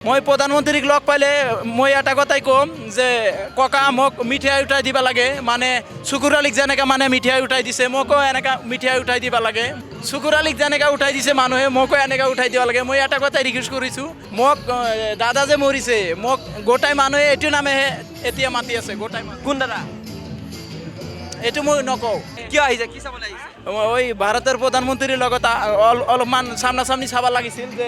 মই প্রধানমন্ত্রীক লগ পাইলে মই এটা কথাই কম যে ককা মোক মিঠাই উঠাই দিবা লাগে মানে শুকুর আলীক যেনেকা মানে মিঠাই উঠাই দিছে মোকো এনেকা মিঠাই উঠাই দিবা লাগে শুকুর আলীক যেনেকা উঠাই দিছে মানুহে মোকো এনেকা উঠাই দিবা লাগে মই এটা কথাই রিকুয়েস্ট কৰিছো মোক দাদা যে মৰিছে মোক গোটাই মানুহে এটো নামে এতিয়া মাতি আছে গোটাই কোন দাদা এটো মই নকওঁ কিয় আহিছে কি চাবলৈ আহিছে ওই ভারতের প্রধানমন্ত্রীর লগত অলপমান সামনাসামনি চাব লাগিছিল যে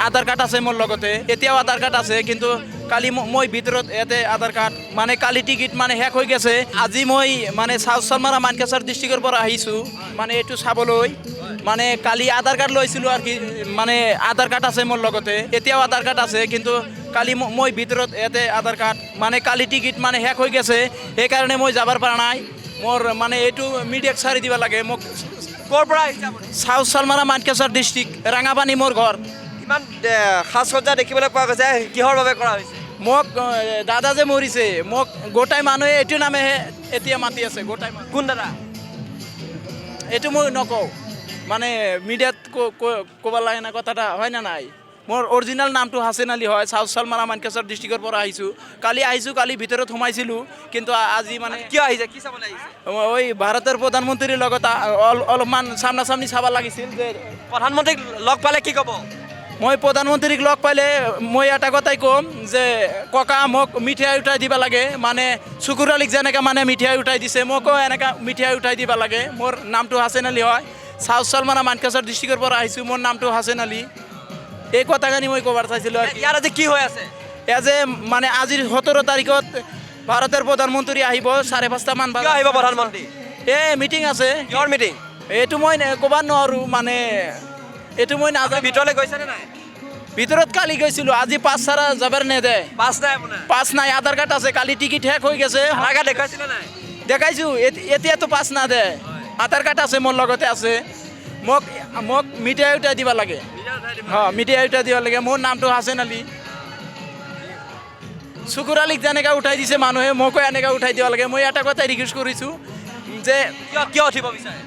আধার কার্ড আছে মোর লগতে এতিয়াও আধার কার্ড আছে কিন্তু কালি মই ভিতৰত ইয়াতে আধার কার্ড মানে কালি টিকিট মানে শেষ হৈ গেছে আজি মই মানে সাউথ চালমাৰা মানকাছাৰ ডিষ্ট্ৰিক্টৰ পৰা আহিছোঁ মানে এইটো চাবলৈ মানে কালি আধাৰ কাৰ্ড লৈছিলোঁ আৰু কি মানে আধাৰ কাৰ্ড আছে মোৰ লগতে এতিয়াও আধাৰ কাৰ্ড আছে কিন্তু কালি মই ভিতৰত ইয়াতে আধাৰ কাৰ্ড মানে কালি টিকিট মানে শেষ হৈ গেছে সেইকাৰণে মই যাবৰ পৰা নাই মোৰ মানে এইটো মিডিয়াক চাৰি দিব লাগে মোক ক'ৰ পৰা আহিছে আপুনি সাউথ চালমাৰা মানকাছাৰ ডিষ্ট্ৰিক্ট ৰাঙাপানী মোৰ ঘৰ কিমান সাজ সজ্জা দেখিবলৈ পোৱা গৈছে কিহৰ বাবে কৰা হৈছে মোক দাদা যে মৰিছে মোক গোটাই মানুহে এইটো নামেহে এতিয়া মাতি আছে গোটাই কোন দাদা এইটো মই নকওঁ মানে মিডিয়াত ক'ব লাগে না কথাটা হয় না নাই মোৰ অৰিজিনেল নামটো হাছেন আলী হয় সাউথ চালমাৰা মানকাছাৰ ডিষ্ট্ৰিক্টৰ পৰা আহিছোঁ কালি ভিতৰত সোমাইছিলোঁ কিন্তু আজি মানে কিয় আহিছে কি চাবলৈ আহিছে ওই ভাৰতৰ প্ৰধানমন্ত্ৰীৰ লগত অলপমান সামনাসামনি চাব লাগিছিল যে প্ৰধানমন্ত্ৰীক লগ পালে কি ক'ব মই প্ৰধানমন্ত্ৰীক লগ পাইলে মই এটা কথাই ক'ম যে ককা মোক মিঠাই উঠাই দিবা লাগে মানে শুকুৰ আলীক যেনেকা মানে মিঠাই উঠাই দিছে মোকো এনেকা মিঠাই উঠাই দিবা লাগে মোৰ নামটো হাছেন আলী হয় সাউথ চালমাৰা মানকাছাৰ ডিষ্ট্ৰিক্টৰ পৰা আহিছোঁ মোৰ নামটো হাছেন আলী এই কথাখিনি মই ক'ব চাইছিলোঁ ইয়াৰ আজি কি হৈ আছে এয়া যে মানে আজিৰ 17 তাৰিখত ভাৰতৰ প্ৰধানমন্ত্ৰী আহিব 5:30 মান কিয় আহিব প্ৰধানমন্ত্ৰী মিটিং আছে কিহৰ মিটিং এইটো মই ক'ব নোৱাৰোঁ মানে এইটো মই নাজানো ভিতৰলৈ গৈছেনে নাই ভিতৰত কালি গৈছিলোঁ আজি পাছ চাৰা যাবৰ নেদে পাছ নাই আপোনাৰ পাছ নাই আধাৰ কাৰ্ড আছে কালি টিকিট শেষ হৈ গৈছে আধাৰ কাৰ্ড দেখুৱাইছিলে নাই দেখাইছোঁ এতিয়াতো পাছ নাদে আধাৰ কাৰ্ড আছে মোৰ লগতে আছে মোক মোক মিঠাই উঠাই দিব লাগে মিঠাই উঠাই দিব লাগে মোৰ নামটো হাছেন আলী শুকুৰ আলীক যেনেকা উঠাই দিছে মানুহে মোকো এনেকা উঠাই দিব লাগে মই এটা কথাই ৰিকুৱেষ্ট কৰিছোঁ যে কিয় উঠিব বিচাৰে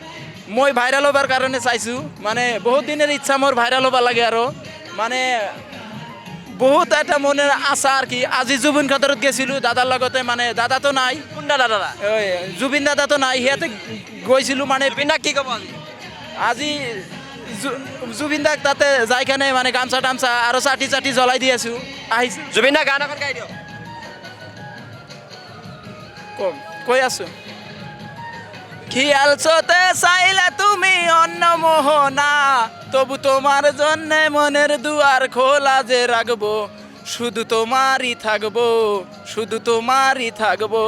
মই ভাইৰেল হ'বৰ কাৰণে চাইছোঁ মানে বহুত দিনৰ ইচ্ছা মোৰ ভাইৰেল হ'ব লাগে আৰু মানে বহুত এটা মনেৰ আশা আৰ কি আজি জুবিন ক্ষেত্ৰত গেছিলোঁ দাদাৰ লগতে মানে দাদাতো নাই কোন দাদা দাদা জুবিন দাদাতো নাই সিহঁতে গৈছিলোঁ মানে জুবিন দাক কি ক'ব আজি জুবিন দাক তাতে যাই কেনে মানে গামছা টামছা আৰু চাটি চাটি জ্বলাই দি আছোঁ আহিছোঁ জুবিন দা গান এখন গাই দিয়ক কম কৈ আছোঁ খিয়ালছতে চাইলা তুমি অন্য মোহনা তবু তোমার জন্যে মনের দুয়ার খোলা যে রাখবো শুধু তোমারই থাকবো